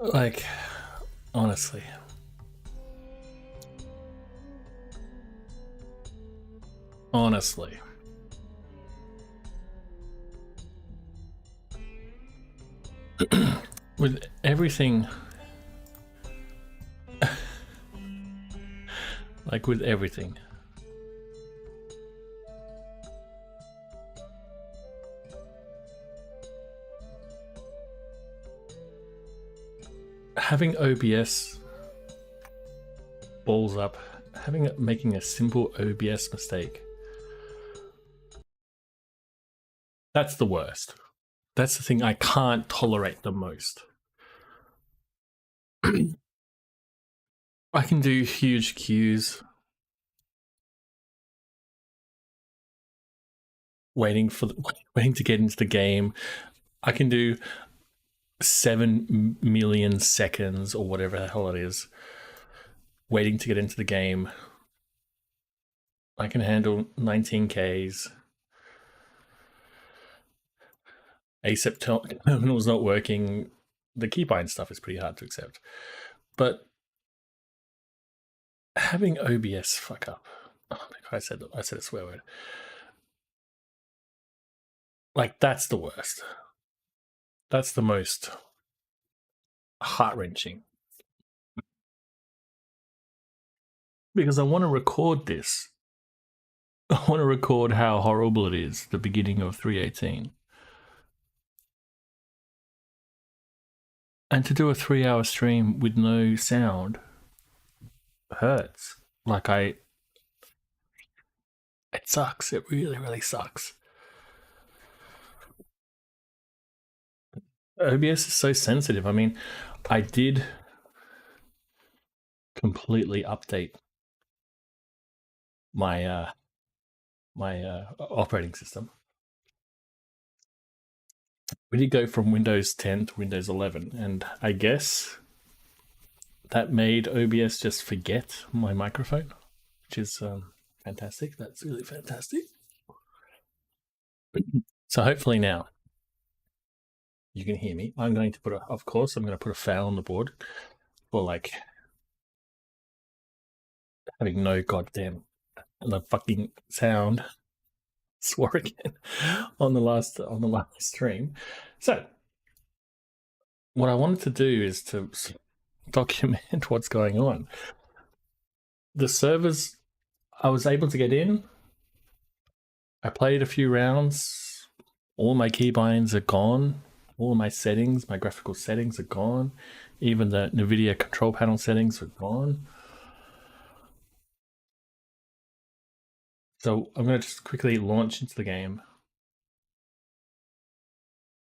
Like, honestly. Honestly. With everything, like with everything, having OBS balls up, making a simple OBS mistake, that's the worst. That's the thing I can't tolerate the most. I can do huge queues waiting to get into the game. I can do 7 million seconds or whatever the hell it is waiting to get into the game. I can handle 19Ks. Except terminal's not working. The keybind stuff is pretty hard to accept. But having OBS fuck up. Oh my God, I said a swear word. Like, that's the worst. That's the most heart-wrenching. Because I want to record this. I want to record how horrible it is, the beginning of 3.18. And to do a 3-hour stream with no sound hurts. Like, it sucks. It really, really sucks. OBS is so sensitive. I mean, I did completely update my operating system. We did go from Windows 10 to Windows 11, and I guess that made OBS just forget my microphone, which is fantastic. That's really fantastic. So hopefully now you can hear me. I'm going to put of course, I'm going to put a fail on the board for like having no goddamn the fucking sound. Swore again on the last stream. So what I wanted to do is to document what's going on. The servers, I was able to get in. I played a few rounds. All my keybinds are gone. All of my settings, my graphical settings are gone. Even the NVIDIA control panel settings are gone. So I'm going to just quickly launch into the game.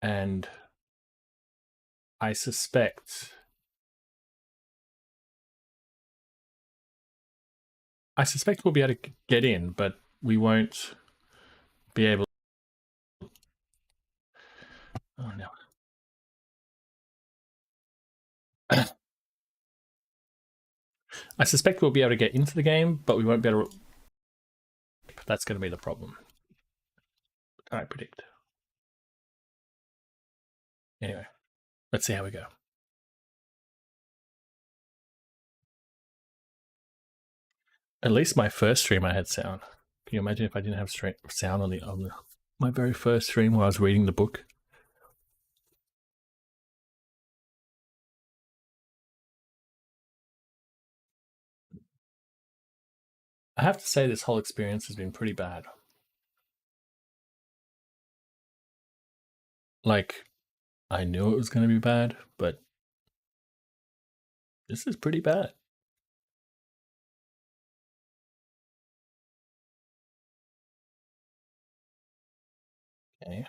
And I suspect we'll be able to get in, but we won't be able. Oh no. I suspect we'll be able to get into the game, but we won't be able to. That's going to be the problem. I predict. Anyway, let's see how we go. At least my first stream I had sound. Can you imagine if I didn't have sound on my very first stream while I was reading the book? I have to say this whole experience has been pretty bad. Like, I knew it was going to be bad, but this is pretty bad. Okay.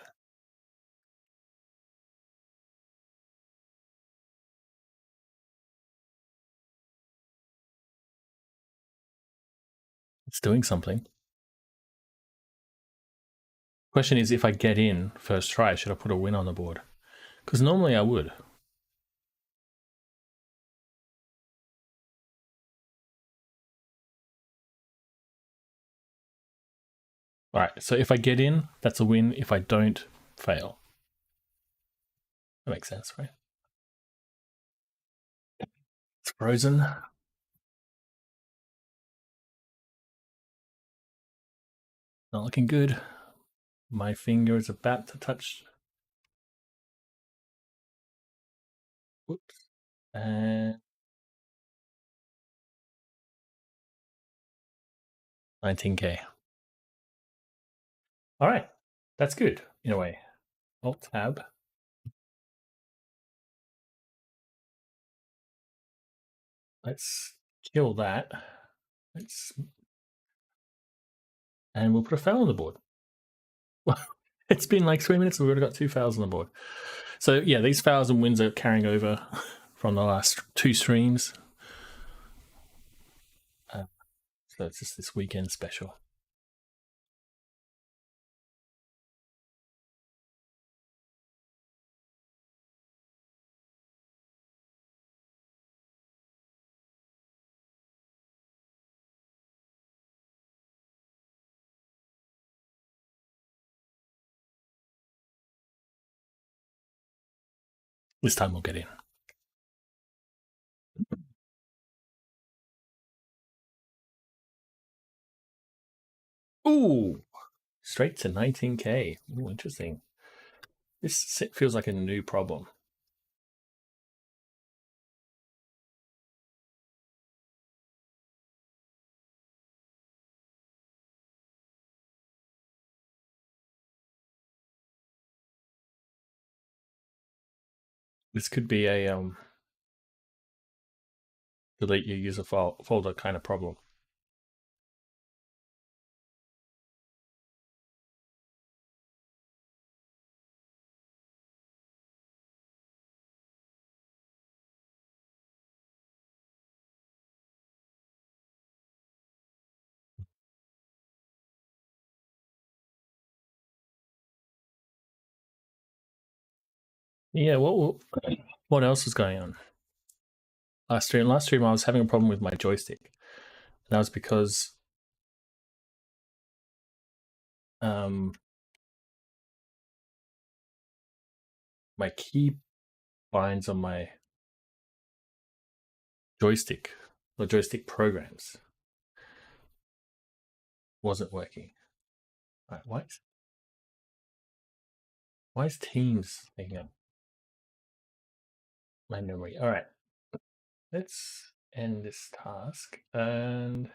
It's doing something. Question is, if I get in first try, should I put a win on the board? Because normally I would. All right, so if I get in, that's a win. If I don't, fail. That makes sense, right? It's frozen. Not looking good. My finger is about to touch. Whoops. And 19K. All right, that's good in a way. Alt tab. Let's kill that. And we'll put a fail on the board. Well, it's been like 3 minutes and we've already got 2 fouls on the board. So yeah, these fouls and wins are carrying over from the last 2 streams. So it's just this weekend special. This time we'll get in. Ooh, straight to 19K. Ooh, interesting. This feels like a new problem. This could be a delete your user folder kind of problem. Yeah, what else was going on? Last stream I was having a problem with my joystick. And that was because my key binds on my joystick, the joystick programs wasn't working. All right, why is Teams taking up my memory? All right, let's end this task and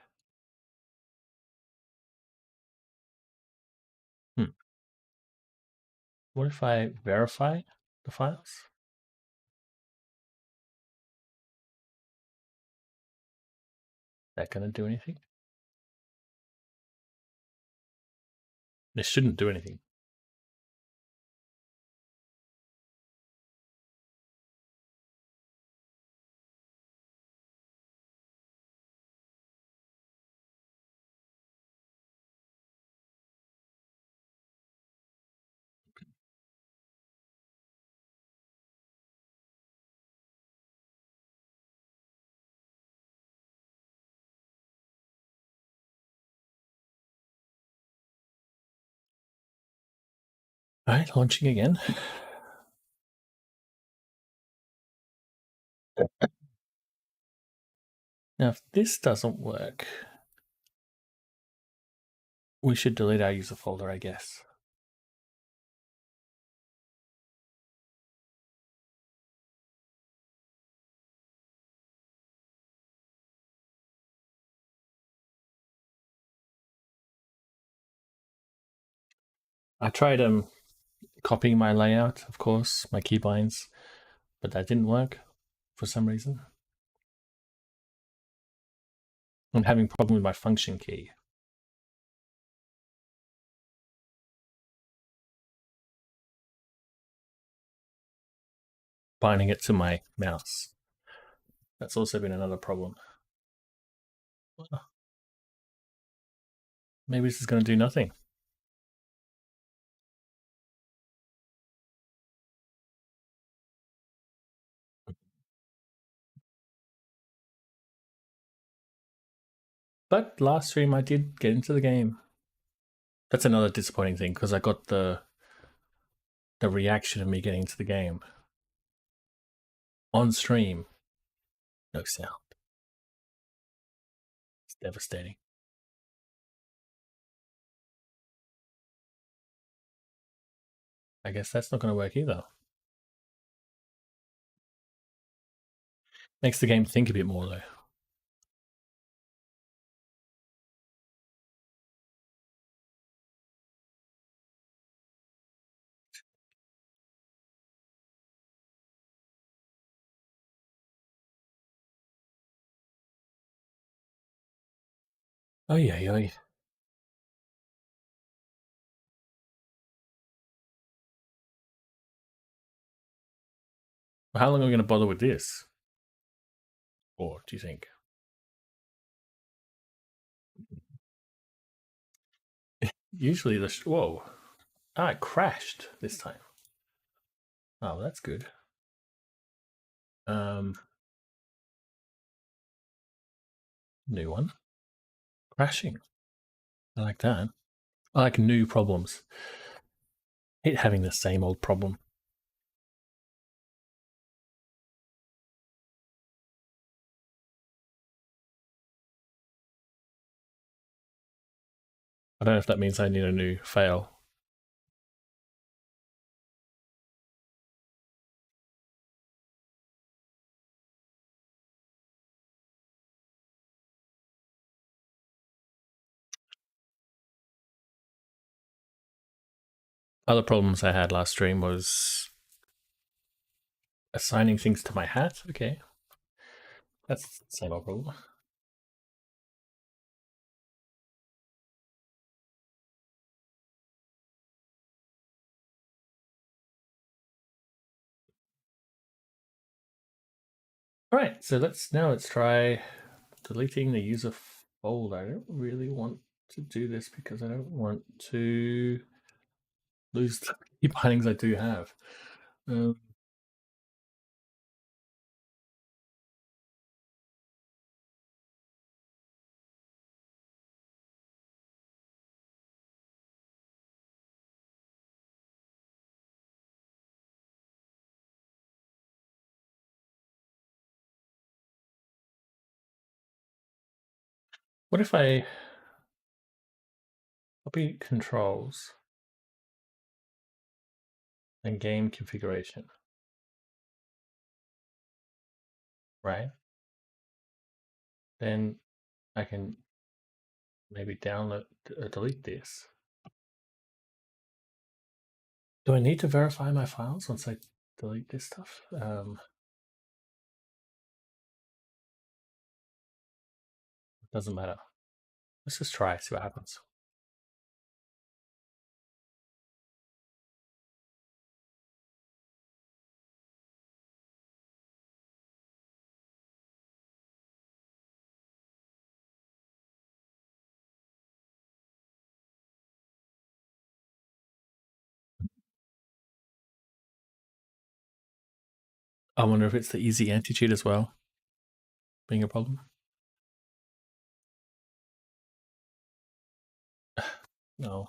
what if I verify the files? Is that gonna do anything? This shouldn't do anything. All right, launching again. Now, if this doesn't work, we should delete our user folder, I guess. I tried copying my layout, of course, my keybinds, but that didn't work for some reason. I'm having a problem with my function key. Binding it to my mouse. That's also been another problem. Maybe this is going to do nothing. But last stream I did get into the game. That's another disappointing thing because I got the reaction of me getting to the game on stream. No sound. It's devastating. I guess that's not going to work either. Makes the game think a bit more though. Oh yeah, yeah. How long are we going to bother with this? Or do you think? Usually the whoa, it crashed this time. Oh, that's good. New one. Crashing. I like that. I like new problems. Hate having the same old problem. I don't know if that means I need a new fail. Other problems I had last stream was assigning things to my hat. Okay. That's the same old problem. All right, so let's try deleting the user folder. I don't really want to do this because I don't want to lose the key bindings I do have. What if I copy controls and game configuration, right? Then I can maybe download, delete this. Do I need to verify my files once I delete this stuff? Doesn't matter. Let's just try, see what happens. I wonder if it's the easy anti-cheat as well being a problem. No.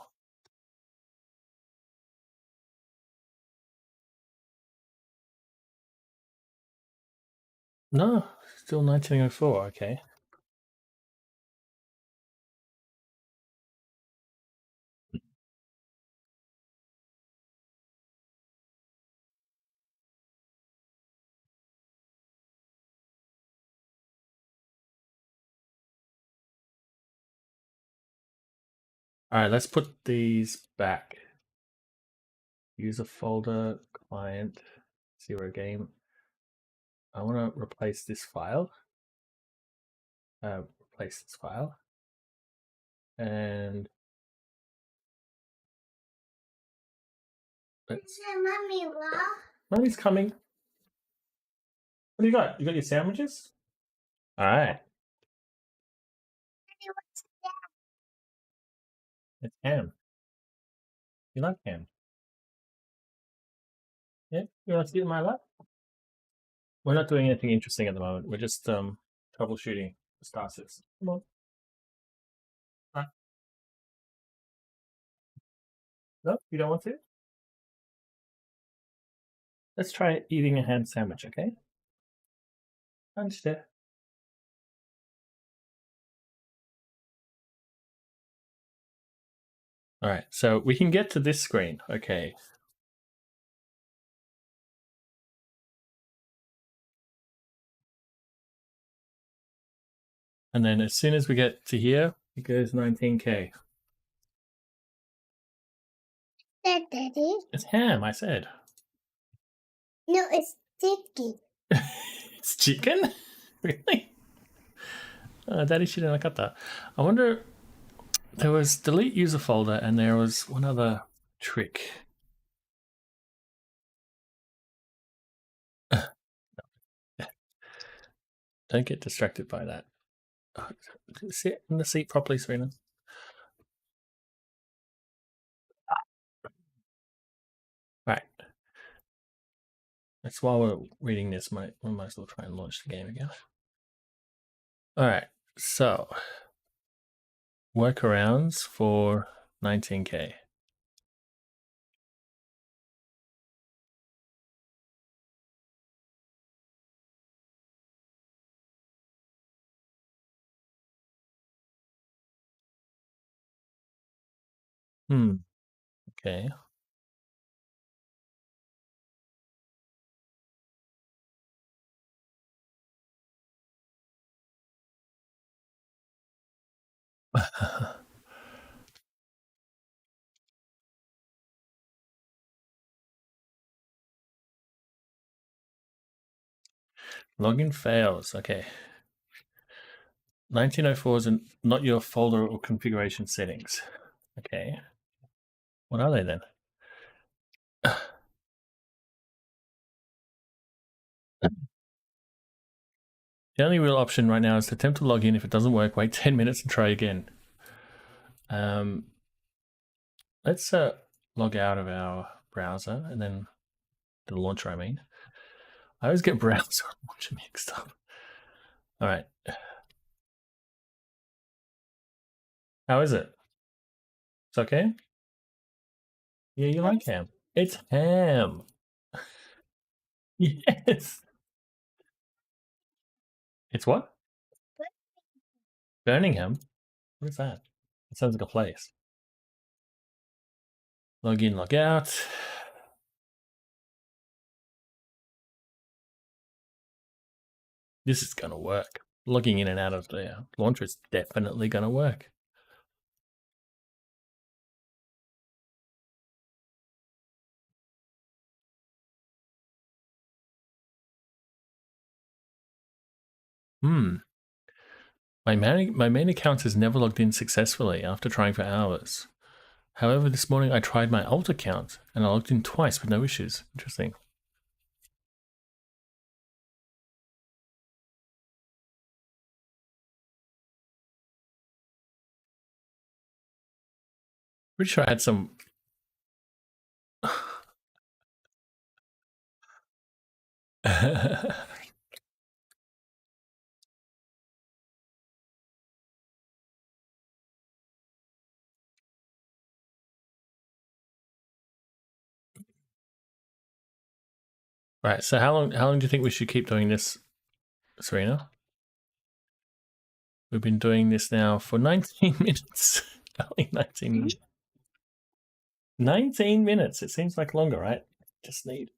No, still 1904, okay. All right, let's put these back. User folder, client, zero game. I want to replace this file. Replace this file. And Mommy's coming. What do you got? You got your sandwiches? All right. It's ham. You like ham? Yeah? You want to sit in my lap? We're not doing anything interesting at the moment. We're just troubleshooting the star sets. Come on. No, you don't want to? Let's try eating a ham sandwich, okay? Understand. All right, so we can get to this screen. Okay. And then as soon as we get to here, it goes 19K. That, Daddy? It's ham, I said. No, it's sticky. It's chicken? Really? Daddy shiranakata. I wonder, there was delete user folder and there was one other trick. Don't get distracted by that. Sit in the seat properly, Serena. Right. That's while we're reading this, we might as well try and launch the game again. All right. So, workarounds for 19K. Okay. Login fails. Okay. 1904 is not your folder or configuration settings. Okay. What are they then? The only real option right now is to attempt to log in. If it doesn't work, wait 10 minutes and try again. Let's log out of our browser and then the launcher, I mean. I always get browser and launcher mixed up. All right. How is it? It's okay? Yeah, you like ham. It's ham. Yes. It's what? Birmingham? What is that? It sounds like a place. Log in, log out. This is going to work. Logging in and out of the launcher is definitely going to work. My main account has never logged in successfully after trying for hours. However, this morning I tried my alt account and I logged in twice with no issues. Interesting. Pretty sure I had some... Right, so how long do you think we should keep doing this, Serena? We've been doing this now for 19 minutes. Only 19 minutes. 19 minutes. It seems like longer, right? Just need...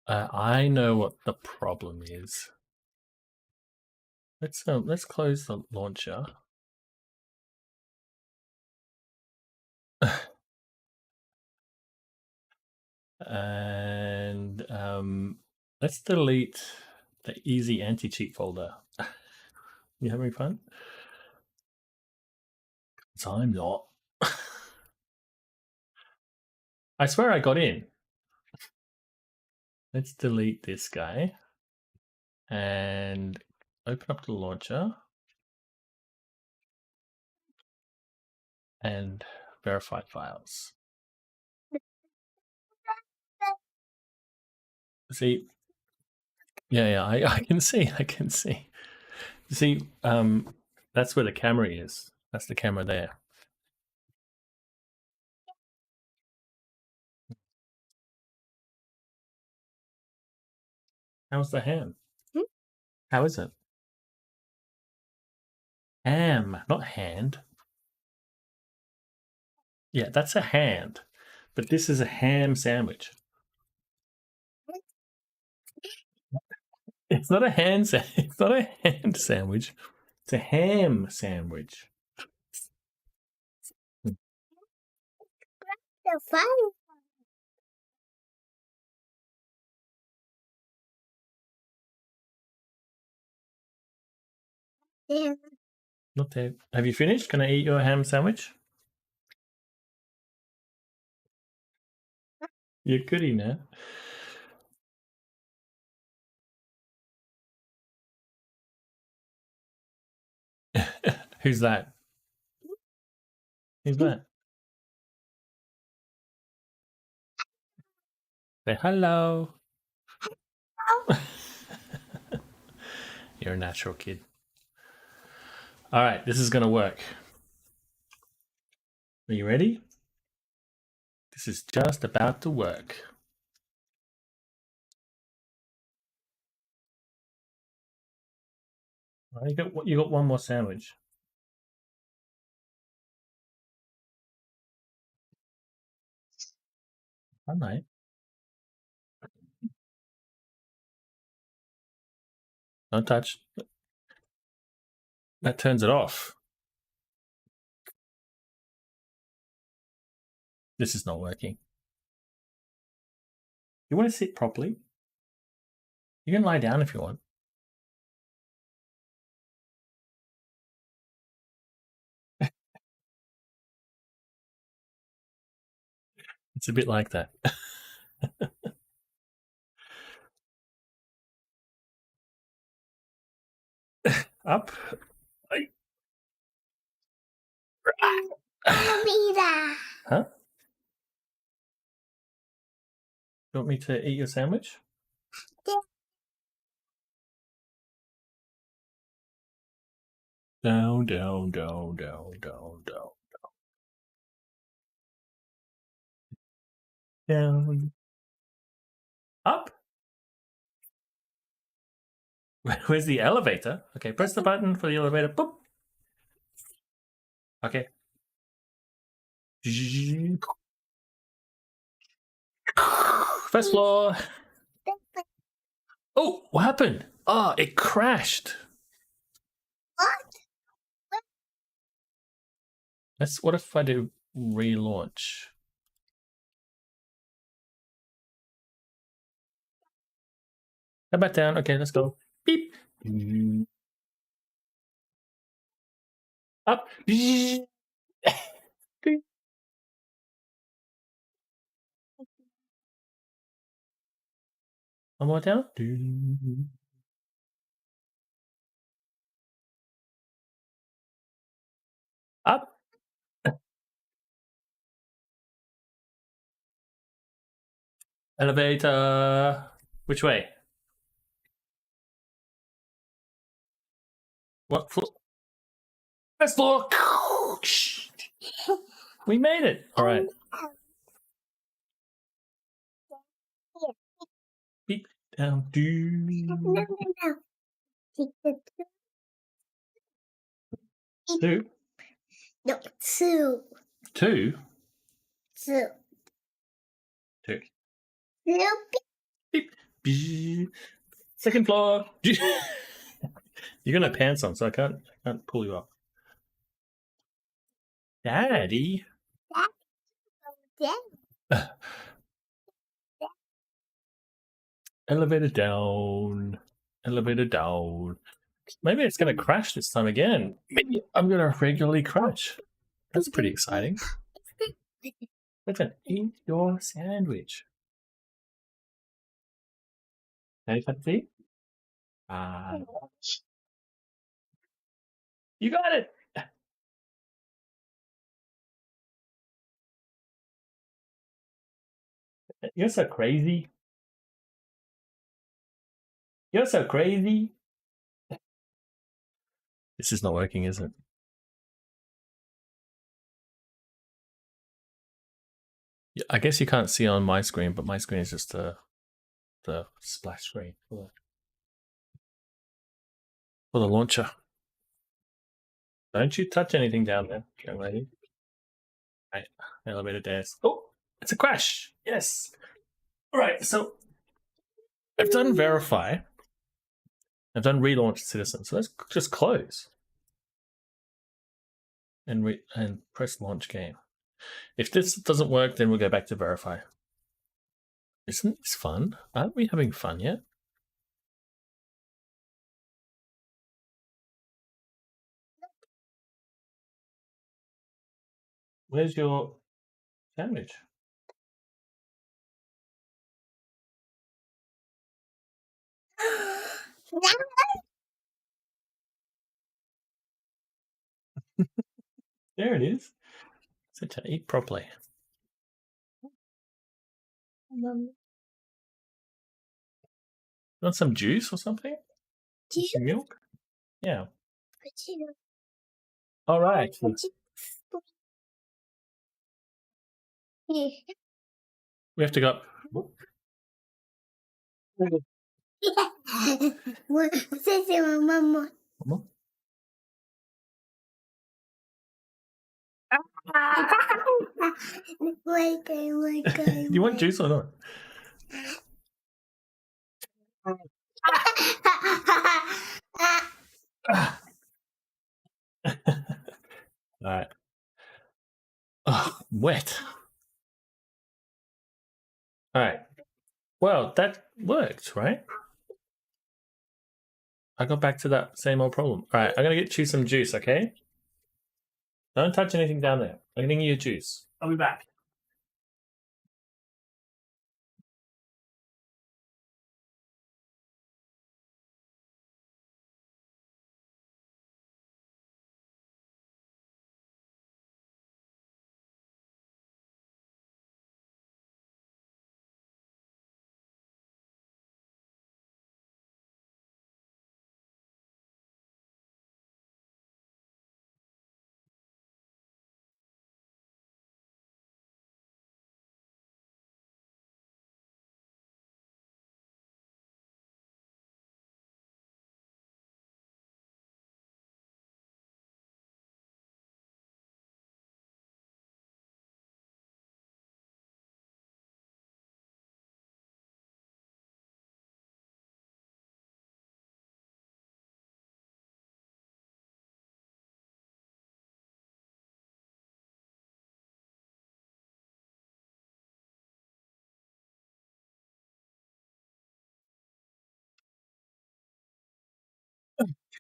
I know what the problem is. Let's close the launcher. And let's delete the easy anti-cheat folder. You having fun? So I'm not. I swear I got in. Let's delete this guy and open up the launcher and verify files. See, yeah, I can see. You see, That's where the camera is. That's the camera there. How's the ham? How is it? Ham, not hand. Yeah, that's a hand. But this is a ham sandwich. It's not a hand it's not a hand sandwich. It's a ham sandwich. The fun. Yeah. Not there. Have you finished? Can I eat your ham sandwich? You're goody now. Who's that? Who's that? Say hello. You're a natural kid. All right, this is going to work. Are you ready? This is just about to work. Well, you got one more sandwich. All right. Don't touch. That turns it off. This is not working. You want to sit properly? You can lie down if you want. It's a bit like that. Up. Huh? You want me to eat your sandwich? Down, down, down, down, down, down, down. Up. Where's the elevator? Okay, press the button for the elevator. Boop. Okay. First floor. Oh, what happened? Oh, it crashed. What if I do relaunch? How about down? Okay, let's go. Beep. Up. One more down. Up. Elevator. Which way? What floor? First floor. We made it. All right. Beep down. No. Two. No, two. Two. Two. Two. No. Beep. Beep. Second floor. You're gonna have pants on, so I can't pull you up. Daddy. Elevator down. Elevator down. Maybe it's gonna crash this time again. Maybe I'm gonna regularly crash. That's pretty exciting. Listen, eat your sandwich. Hey, Patsy. You got it. You're so crazy. You're so crazy. This is not working, is it? Yeah, I guess you can't see on my screen, but my screen is just the splash screen for the launcher. Don't you touch anything down there, young lady. Right, elevator dares. Oh, it's a crash. Yes. All right, so I've done verify. I've done relaunch citizen. So let's just close and press launch game. If this doesn't work, then we'll go back to verify. Isn't this fun? Aren't we having fun yet? Where's your sandwich? There it is. So to eat properly. Want some juice or something? Juice? Some milk? Yeah. Potato. All right. We have to go up. What says your mama? Mama? Do you want juice or not? All right. Oh, wet. All right. Well, that worked, right? I got back to that same old problem. All right, I'm gonna get you some juice, okay? Don't touch anything down there. I'm getting you juice. I'll be back.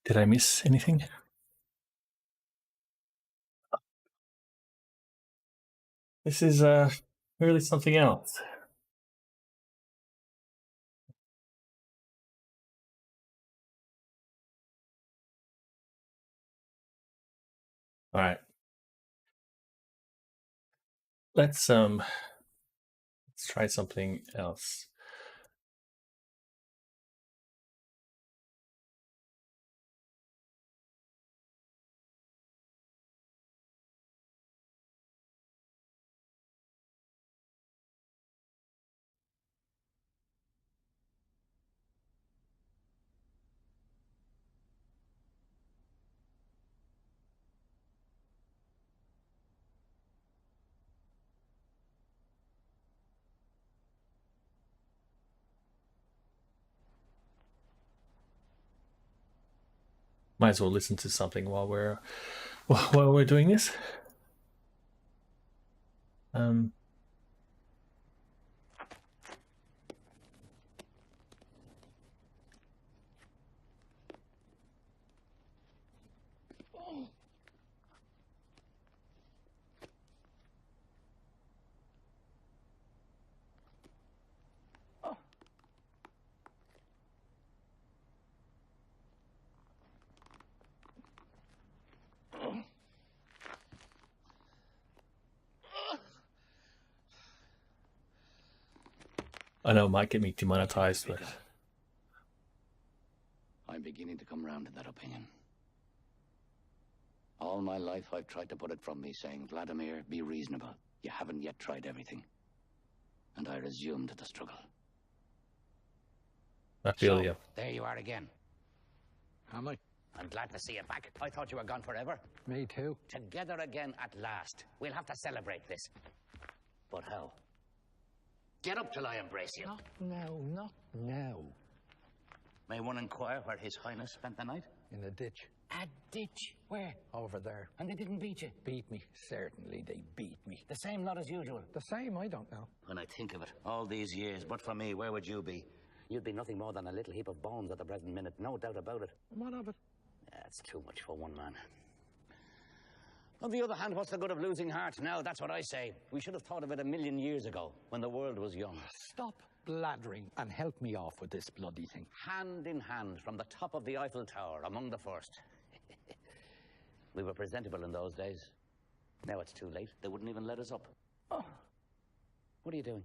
Did I miss anything? This is really something else. All right. Let's try something else. Might as well listen to something while we're doing this. I know it might get me demonetized, but I'm beginning to come round to that opinion. All my life I've tried to put it from me, saying, Vladimir, be reasonable. You haven't yet tried everything. And I resumed the struggle. I feel you. There you are again. Am I? I'm glad to see you back. I thought you were gone forever. Me too. Together again at last. We'll have to celebrate this. But how? Get up till I embrace you. Not now, not now. May one inquire where His Highness spent the night? In a ditch. A ditch? Where? Over there. And they didn't beat you? Beat me. Certainly they beat me. The same lot as usual? The same, I don't know. When I think of it, all these years, but for me, where would you be? You'd be nothing more than a little heap of bones at the present minute, no doubt about it. What of it? That's too much for one man. On the other hand, what's the good of losing heart now? That's what I say. We should have thought of it 1,000,000 years ago, when the world was young. Stop blathering and help me off with this bloody thing. Hand in hand from the top of the Eiffel Tower, among the first. We were presentable in those days. Now it's too late. They wouldn't even let us up. Oh. What are you doing?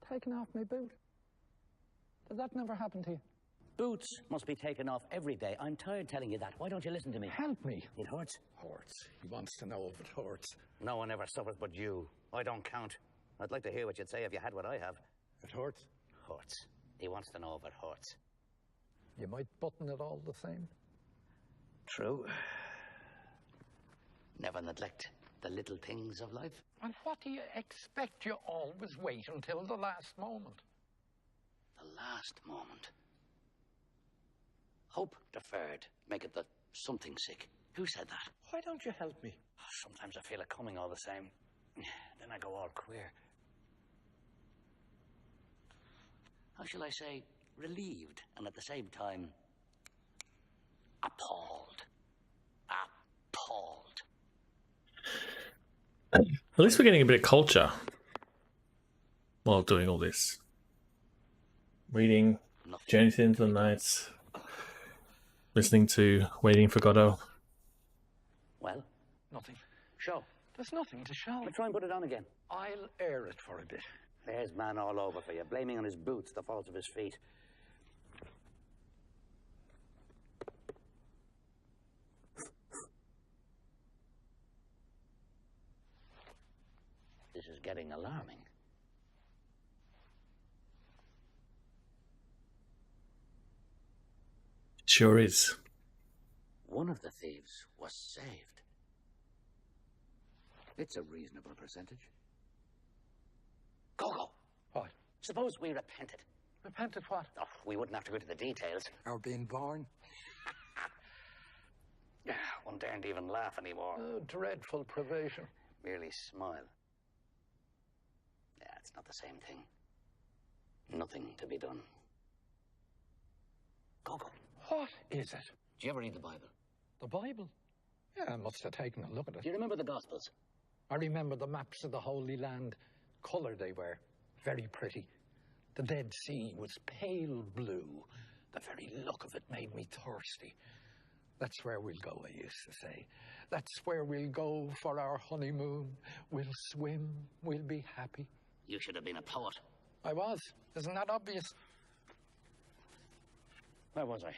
Taking off my boot. Did that never happen to you? Boots must be taken off every day. I'm tired telling you that. Why don't you listen to me? Help me. It hurts. Hurts. He wants to know if it hurts. No one ever suffers but you. I don't count. I'd like to hear what you'd say if you had what I have. It hurts. Hurts. He wants to know if it hurts. You might button it all the same. True. Never neglect the little things of life. And what do you expect? You always wait until the last moment. The last moment. Hope deferred. Make it the something sick. Who said that? Why don't you help me? Sometimes I feel it coming all the same. Then I go all queer. How shall I say? Relieved, and at the same time, appalled. Appalled. At least we're getting a bit of culture while doing all this. Reading Journey into the Nights, listening to Waiting for Godot. Well, Nothing. show. There's nothing to show. I'll try and put it on again. I'll air it for a bit. There's man all over for you, blaming on his boots the faults of his feet. This is getting alarming. Sure is. One of the thieves was saved. It's a reasonable percentage. Go. What? Suppose we repented. Repented what? Oh, we wouldn't have to go into the details. Our being born? One daren't even laugh anymore. Oh, dreadful privation. Merely smile. Yeah, it's not the same thing. Nothing to be done. Go. What is it? Do you ever read the Bible? The Bible? Yeah, I must have taken a look at Do it. you remember the Gospels? I remember the maps of the Holy Land. Colour they were. Very pretty. The Dead Sea was pale blue. The very look of it made me thirsty. That's where we'll go, I used to say. That's where we'll go for our honeymoon. We'll swim. We'll be happy. You should have been a poet. I was. Isn't that obvious? Where was I?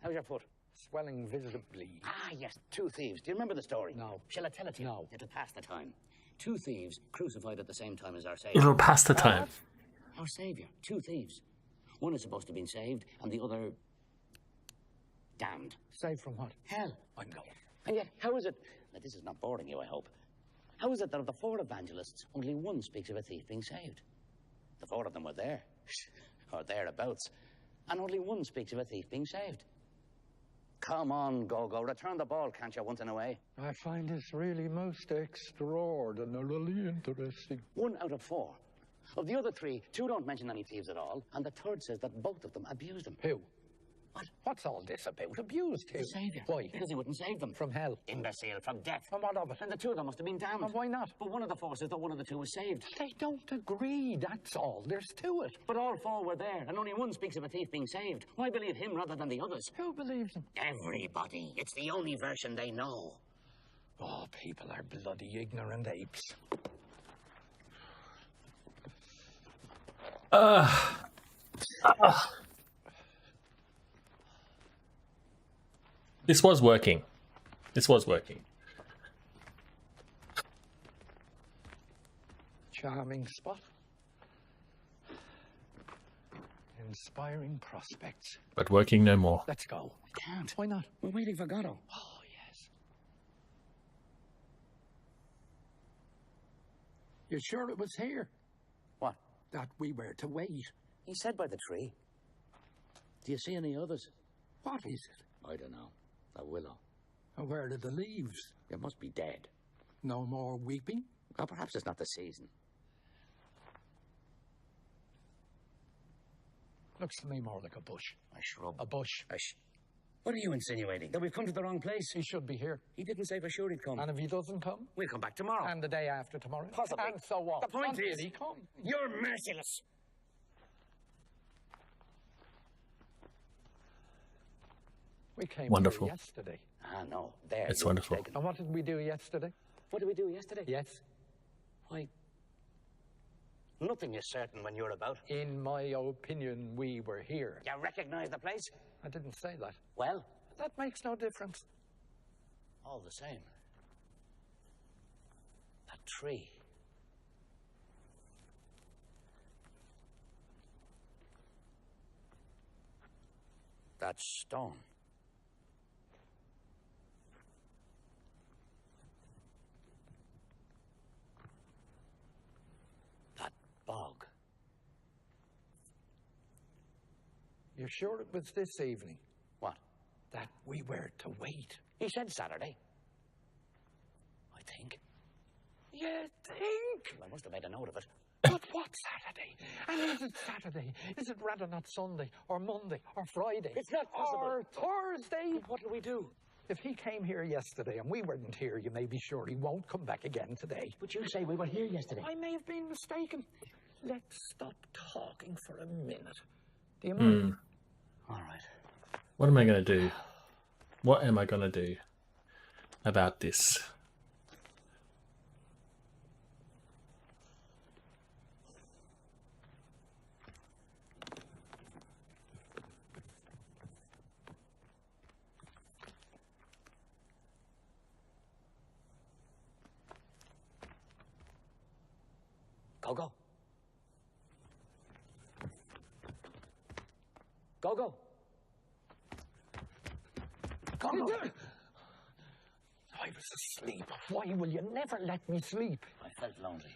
How's your foot? Swelling visibly. Ah, yes, 2 thieves. Do you remember the story? No. Shall I tell it to you? No. It'll pass the time. 2 thieves crucified at the same time as our Savior. It'll pass the time. Our Savior. 2 thieves. One is supposed to have been saved, and the other damned. Saved from what? Hell. I'm going. And yet, how is it... Now, this is not boring you, I hope. How is it that of the 4 evangelists, only one speaks of a thief being saved? The 4 of them were there. Or thereabouts. And only one speaks of a thief being saved. Come on, Go. Return the ball, can't you, once in a way? I find this really most extraordinarily interesting. 1 out of 4. Of the other 3, 2 don't mention any thieves at all, and the third says that both of them abused him. Who? What? What's all this about? Abused who? The Saviour. Why? Because he wouldn't save them. From hell. Imbecile, from death. And what of it? And the 2 of them must have been damned. And why not? But one of the 4 says that one of the 2 was saved. They don't agree, that's all. There's to it. But all 4 were there, and only one speaks of a thief being saved. Why believe him rather than the others? Who believes them? Everybody. It's the only version they know. Oh, people are bloody ignorant apes. This was working. This was working. Charming spot. Inspiring prospects. But working no more. Let's go. I can't. Why not? We're waiting for Gatto. Oh, yes. You sure it was here? What? That we were to wait. He said by the tree. Do you see any others? What is it? I don't know. A willow. And where are the leaves? It must be dead. No more weeping? Or perhaps it's not the season. Looks to me more like a bush. A shrub. A bush. What are you insinuating? That we've come to the wrong place? He should be here. He didn't say for sure he'd come. And if he doesn't come? We'll come back tomorrow. And the day after tomorrow? Possibly. And so on. The point Until is, he come. You're merciless. We came Wonderful. here yesterday. Ah, no. There. It's you're wonderful. mistaken. And what did we do yesterday? What did we do yesterday? Yes. Why, nothing is certain when you're about. In my opinion, we were here. You recognize the place? I didn't say that. Well, That makes no difference. all the same. That tree. That stone. That bog. You're sure it was this evening What? that we were to wait? He said Saturday. I think. You think? I must have made a note of it. But what Saturday? And is it Saturday? Is it rather not Sunday or Monday or Friday? It's not possible. Or Thursday? What'll we do? If he came here yesterday and we weren't here, you may be sure he won't come back again today. But you say we were here yesterday. I may have been mistaken. Let's stop talking for a minute. Do you mind? All right. What am I going to do? What am I going to do about this? Go, go. Go, go. Go, go. I was asleep. Why will you never let me sleep? I felt lonely.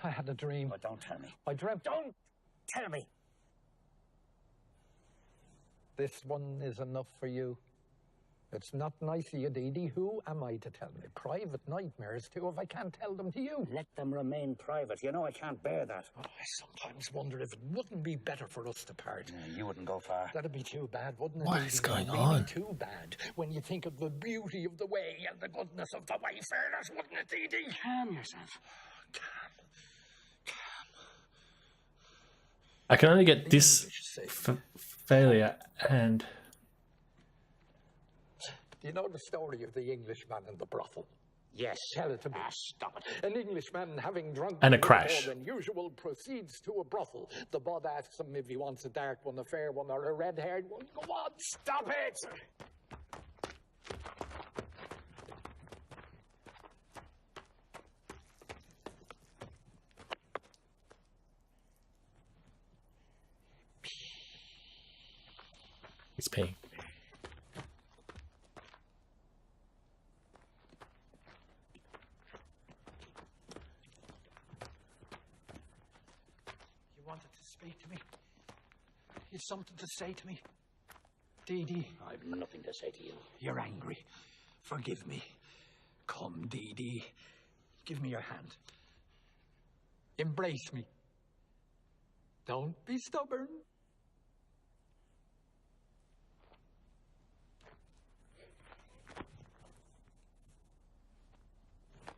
I had a dream. But don't tell me. I dreamt. Don't tell me. This one is enough for you. It's not nice of you, Dee Dee. Who am I to tell me private nightmares to if I can't tell them to you? Let them remain private. You know I can't bear that. Oh, I sometimes wonder if it wouldn't be better for us to part. You wouldn't go far. That'd be too bad, wouldn't it? What Dee is Dee? going Really on? Too bad when you think of the beauty of the way and the goodness of the wayfarers, wouldn't it, Dee Dee? Calm yourself. I can only get this failure and... Do you know the story of the Englishman and the brothel? Yes. Tell it to me. Ah, stop it. An Englishman, having drunk And a little crash. more than usual, proceeds to a brothel. The bud asks him if he wants a dark one, a fair one, or a red-haired one. Go on, stop it! He's peeing. You wanted to speak to me? You've something to say to me? Dee Dee, I've nothing to say to you. you're angry. Forgive me. Come, Dee Dee. Give me your hand. Embrace me. Don't be stubborn.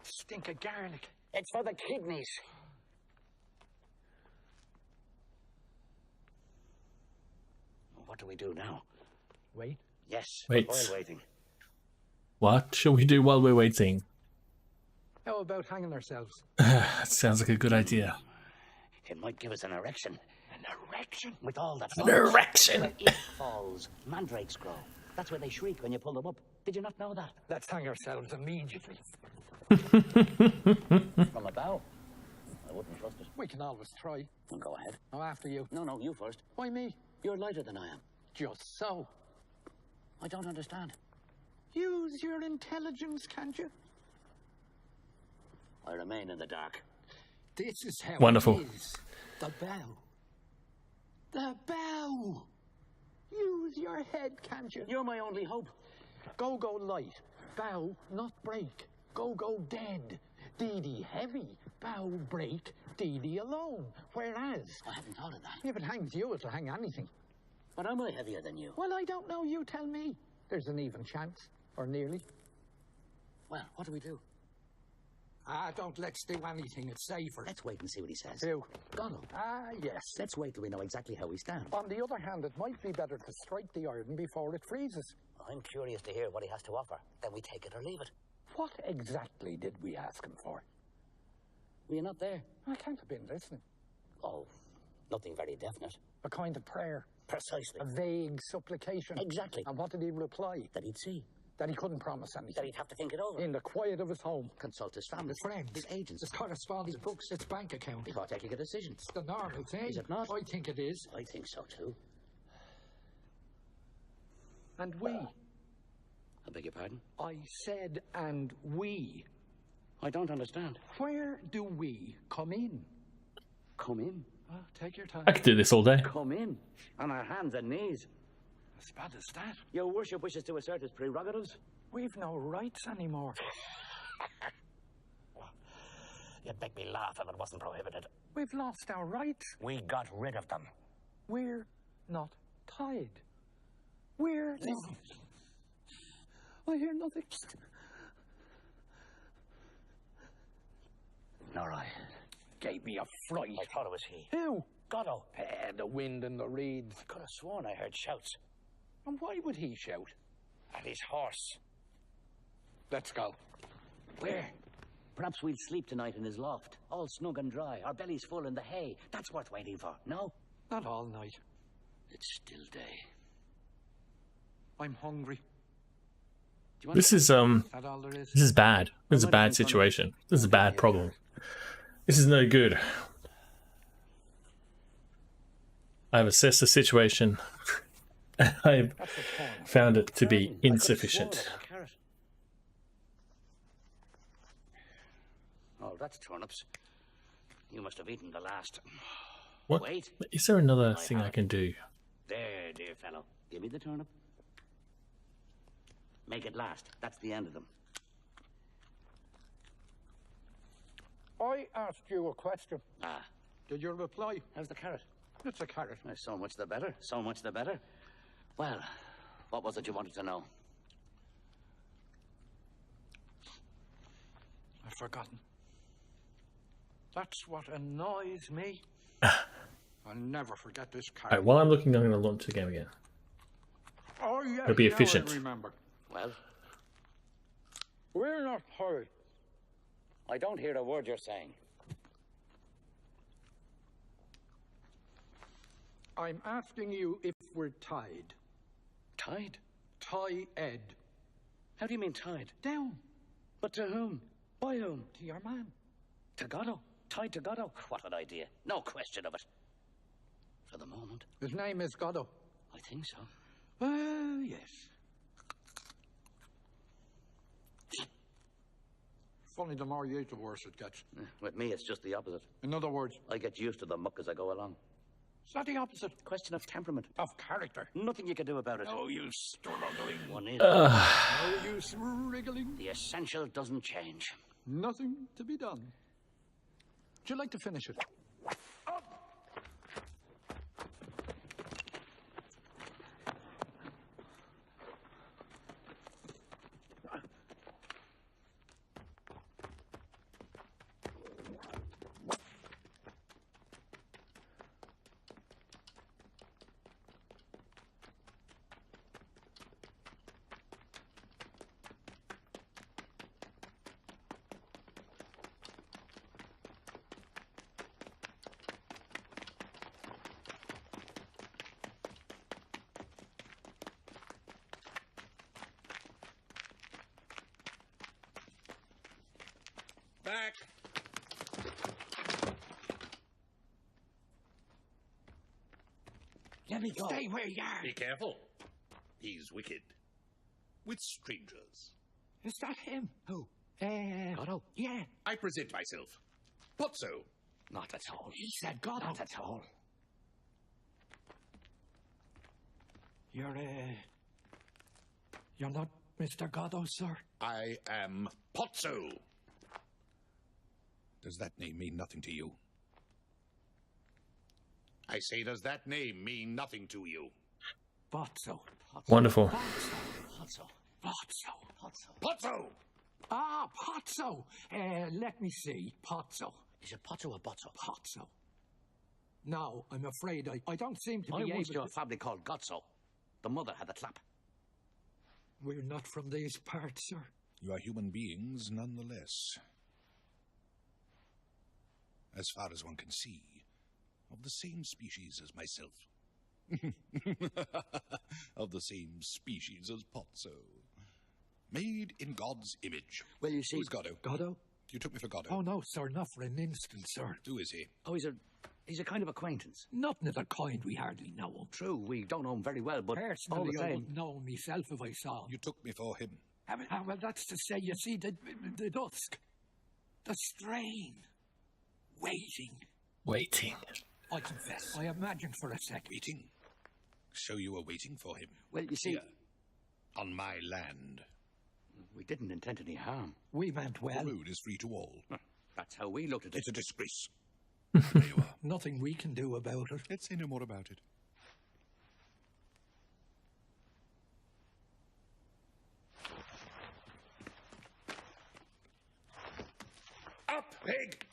Stink of garlic. It's for the kidneys. What do we do now? Wait. Yes. Wait. While waiting. What shall we do while we're waiting? How about hanging ourselves? That sounds like a good idea. It might give us an erection. An erection? With all that An falls. erection! Where it falls, mandrakes grow. That's why they shriek when you pull them up. Did you not know that? Let's hang ourselves immediately. From a bow? I wouldn't trust it. We can always try. Well, go ahead. Now, after you. No, you first. Why me? You're lighter than I am. Just so. I don't understand. Use your intelligence, can't you? I remain in the dark. This is how Wonderful. it is. The bow. The bow. Use your head, can't you? You're my only hope. Go light. Bow, not break. Go dead. Dee heavy. Bow break. Dee alone. Whereas, I haven't thought of that. if it hangs you, it'll hang anything. But am I heavier than you? Well, I don't know. You tell me. There's an even chance. Or nearly. Well, what do we do? Don't let's do anything. It's safer. Let's wait and see what he says. Who? Donald. Yes. Let's wait till we know exactly how we stand. On the other hand, it might be better to strike the iron before it freezes. I'm curious to hear what he has to offer. Then we take it or leave it. What exactly did we ask him for? Were you not there? I can't have been listening. Oh, nothing very definite. A kind of prayer. Precisely. A vague supplication. Exactly. And what did he reply? That he'd see. That he couldn't promise That anything. he'd have to think it over. In the quiet of his home. Consult his family. His friends. His agents. His correspondence. His books. His bank account. Before taking a decision. It's the normal thing. Is it not? I think it is. I think so too. And we. I beg your pardon? I said and we. I don't understand. Where do we come in? Come in. Well, take your time. I could do this all day. Come in. On our hands and knees. As bad as that. Your worship wishes to assert his prerogatives? We've no rights anymore. You'd make me laugh if it wasn't prohibited. We've lost our rights. We got rid of them. We're not tied. We're... I hear nothing. Nor I. Gave me a fright. I thought it was he. Who? Goddo. The wind and the reeds. I could have sworn I heard shouts. And why would he shout? At his horse. Let's go. Where? Perhaps we'll sleep tonight in his loft. All snug and dry. Our bellies full in the hay. That's worth waiting for. No? Not all night. It's still day. I'm hungry. Do you want This is That all there is? this is bad. This is a bad situation. This is a bad problem. This is no good. I've assessed the situation. I've That's the point. found it to be I could have sworn insufficient. it was a carrot. Oh, that's turnips. You must have eaten the last. What? Wait. Is there another I thing have I it. can do? There, dear fellow. Give me the turnip. Make it last. That's the end of them. I asked you a question. Ah, Did you reply? how's the carrot? It's a carrot. So much the better. So much the better. Well, what was it you wanted to know? I've forgotten. That's what annoys me. I'll never forget this carrot. Alright, while I'm looking, I'm going to launch the game again. Oh, yes. It'll be now efficient. I remember. Well, We're not hurried. I don't hear a word you're saying. I'm asking you if we're tied. Tied? Tie-ed. How do you mean tied? Down. But to whom? By whom? To your man. To Goddo. Tied to Goddo. What an idea. No question of it. For the moment, His name is Goddo. I think so. Well, yes. Funny, the more you eat, the worse it gets. With me, it's just the opposite. In other words, I get used to the muck as I go along. it's not the opposite Question of temperament. of character. Nothing you can do about it. No use struggling. One is. No use wriggling. The essential doesn't change. Nothing to be done. Would you like to finish it? Back! Let me go. Stay where you are. Be careful. He's wicked. With strangers. Is that him? Who? Goddo? Yeah. I present myself. Pozzo. Not at all. He said Goddo. Not at all. You're not Mr. Goddo, sir? I am Pozzo. Does that name mean nothing to you? I say, does that name mean nothing to you? Pozzo. Wonderful. Pozzo. Pozzo. Pozzo. Pozzo! Ah, Pozzo. Let me see. Pozzo. Is it Pozzo or Bozzo? Pozzo. No, I'm afraid I don't seem to I be once able knew a to... family called Gozzo. The mother had the clap. We're not from these parts, sir. You are human beings nonetheless. As far as one can see, of the same species as myself. Of the same species as Pozzo. Made in God's image. Well, you see... Who's Goddo? Goddo? You took me for Goddo. Oh, no, sir, not for an instant, sir. Who is he? Oh, he's a kind of acquaintance. Nothing of the kind we hardly know him. True, we don't know him very well, but all Personally, the I same... wouldn't know him myself if I saw him. You took me for him. Well, that's to say, you see, the dusk, the strain, waiting. Waiting. I confess, I imagined for a second. Waiting? So you were waiting for him? Well, you see... Here, on my land. We didn't intend any harm. We meant well. The road is free to all. That's how we looked at it. It's a disgrace. There you are. Nothing we can do about it. Let's say no more about it. Up, pig!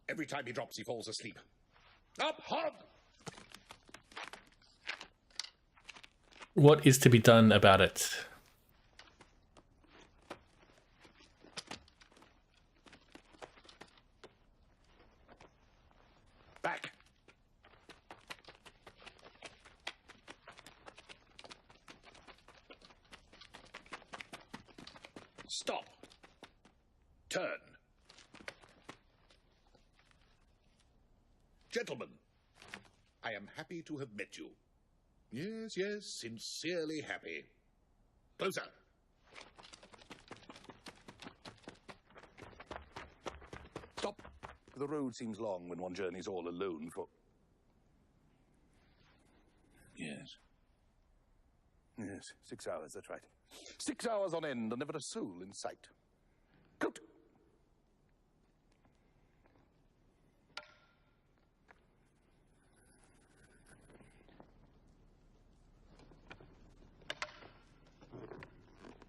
Every time he drops, he falls asleep. Up, hog! What is to be done about it? Back! Stop! Turn! Gentlemen, I am happy to have met you. Yes, yes, sincerely happy. Closer! Stop! The road seems long when one journeys all alone for... Yes. Yes, 6 hours, that's right. 6 hours on end and never a soul in sight. Good.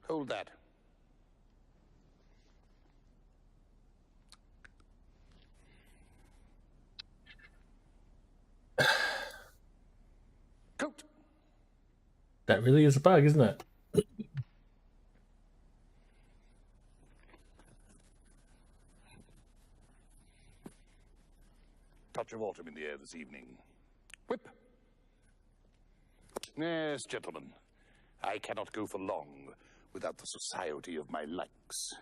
Hold that. Coat. That really is a bug, isn't it? Touch of autumn in the air this evening. Whip. Yes, gentlemen. I cannot go for long without the society of my likes,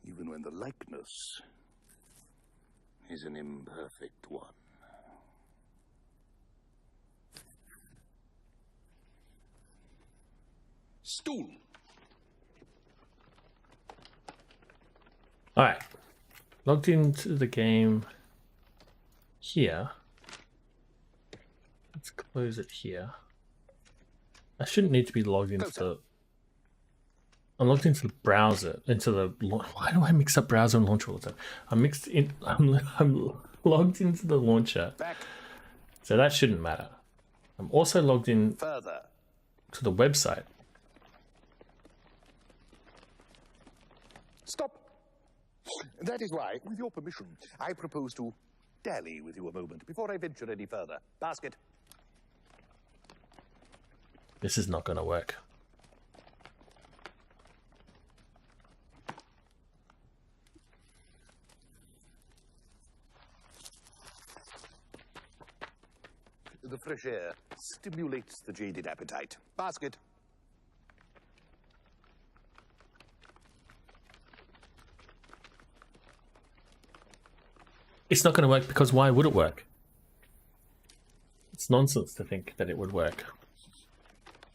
even when the likeness is an imperfect one. Stool. Alright. Logged into the game here. Let's close it here. I shouldn't need to be logged into the... I'm logged into the browser, into the... Why do I mix up browser and launcher all the time? I'm logged into the launcher. Back. So that shouldn't matter. I'm also logged in Further. to the website. Stop. That is why, with your permission, I propose to dally with you a moment before I venture any further. Basket. This is not going to work. The fresh air stimulates the jaded appetite. Basket. It's not going to work because why would it work? It's nonsense to think that it would work.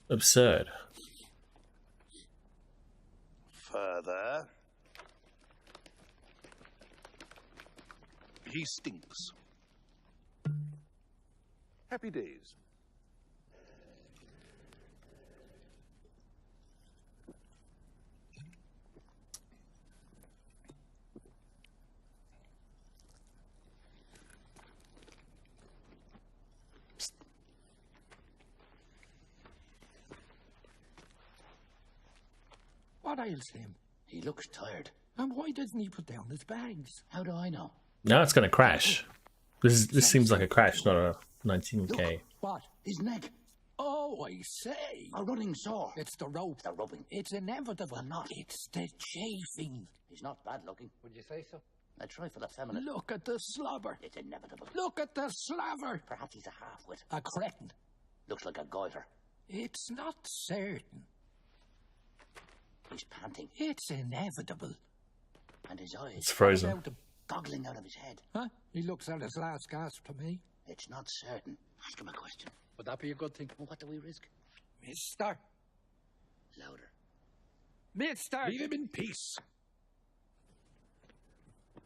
Absurd. Further. He stinks. Happy days. What ails him? He looks tired. And why doesn't he put down his bags? How do I know? Now it's going to crash. This seems like a crash, not a 19K. Look, what? His neck. Oh, I say. A running sore. It's the rope. The rubbing. It's inevitable. Well, not. It's the chafing. He's not bad looking. Would you say so? A trifle effeminate. Look at the slobber. It's inevitable. Look at the slaver. Perhaps he's a half-wit. A cretin. Looks like a goiter. It's not certain. He's panting. It's inevitable. And his eyes It's frozen. About him. goggling out of his head. Huh? He looks at his last gasp to me. It's not certain. Ask him a question. Would that be a good thing? Well, what do we risk? Mister. Louder. Mister. Leave him in peace.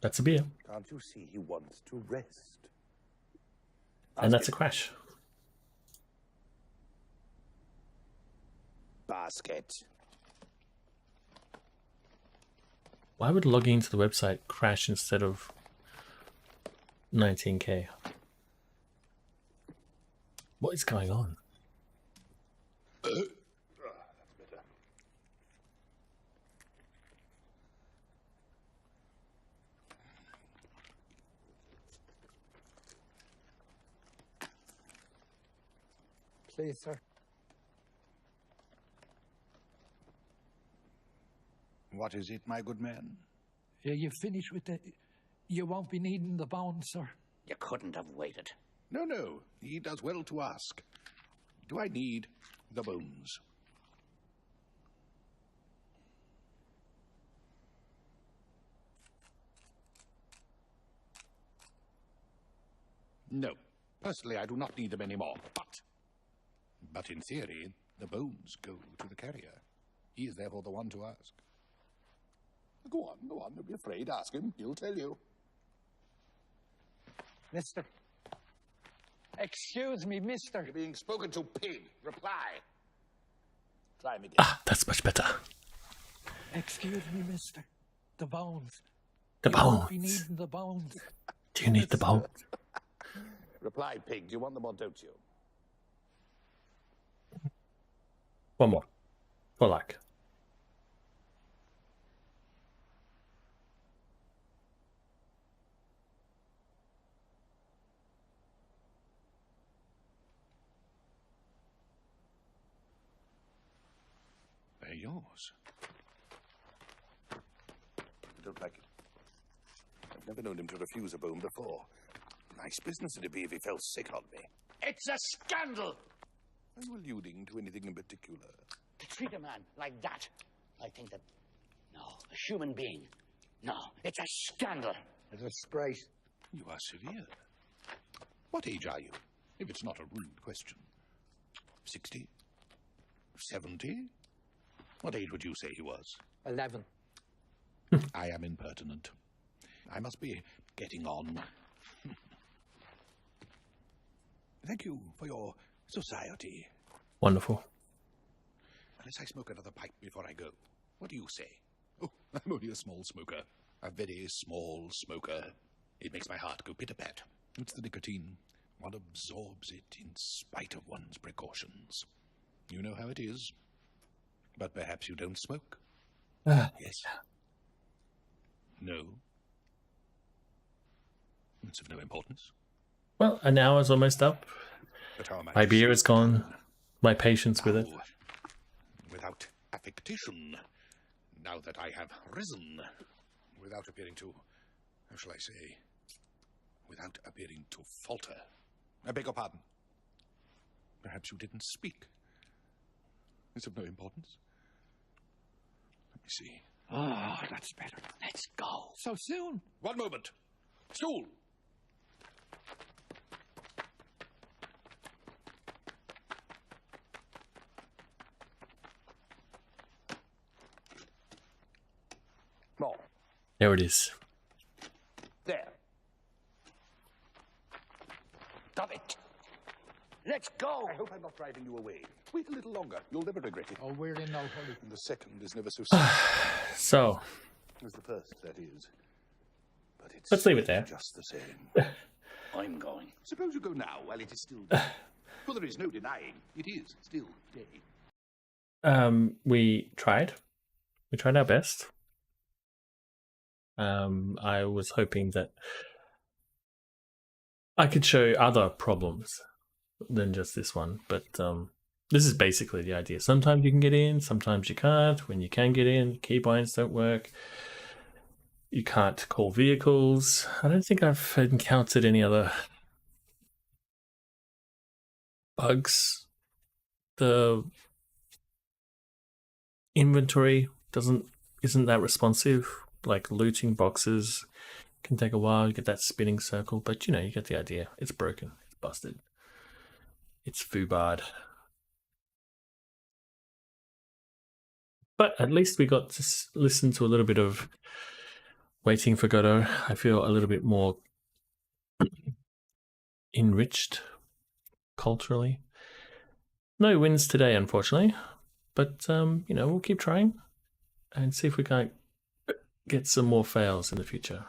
That's a beer. Can't you see he wants to rest? And that's a crash. Basket. Why would logging into the website crash instead of 19K? What is going on? That's better. Please, sir. What is it, my good man? Yeah, you finish with the... You won't be needing the bones, sir. You couldn't have waited. No, he does well to ask. Do I need the bones? No. Personally, I do not need them anymore. But in theory, the bones go to the carrier. He is therefore the one to ask. Go on, don't be afraid. Ask him, he'll tell you. Mister. Excuse me, mister. You're being spoken to, pig. Reply. Try him again. Ah, that's much better. Excuse me, mister. The bones. The You won't be bones. needing the bones. Do you need the bones? Reply, pig. Do you want them or don't you? One more. For luck. They're yours. I don't like it. I've never known him to refuse a bone before. Nice business it'd be if he fell sick on me. It's a scandal! Are you alluding to anything in particular? To treat a man like that. I think that... No, a human being. No, it's a scandal. It's a disgrace. You are severe. What age are you? If it's not a rude question. 60? 70? What age would you say he was? 11. I am impertinent. I must be getting on. Thank you for your society. Wonderful. Unless I smoke another pipe before I go. What do you say? Oh, I'm only a small smoker. A very small smoker. It makes my heart go pitter-pat. It's the nicotine. One absorbs it in spite of one's precautions. You know how it is. But perhaps you don't smoke? Yes. No. It's of no importance. Well, an hour's almost up. But how am I My to beer say is it? gone. My patience with it. Now, without affectation, now that I have risen, without appearing to, how shall I say, without appearing to falter. I beg your pardon. Perhaps you didn't speak. It's of no importance. Let me see. Oh, that's better. Let's go. So soon. One moment. Stool. More. There it is. There. Done it. Let's go. I hope I'm not driving you away. Wait a little longer. You'll never regret it. Oh, we're in no hurry. And the second is never so sad So as the first, that is. But it's let's leave it there. just the same. I'm going. Suppose you go now while it is still day. For there is no denying it is still day. We tried our best. I was hoping that I could show other problems than just this one, but this is basically the idea. Sometimes you can get in, sometimes you can't. When you can get in, keybinds don't work. You can't call vehicles. I don't think I've encountered any other bugs. The inventory isn't that responsive. Like looting boxes can take a while. You get that spinning circle, but you know, you get the idea. It's broken. It's busted. It's foobarred. But at least we got to listen to a little bit of Waiting for Godot. I feel a little bit more enriched culturally. No wins today, unfortunately. But, you know, we'll keep trying and see if we can't get some more fails in the future.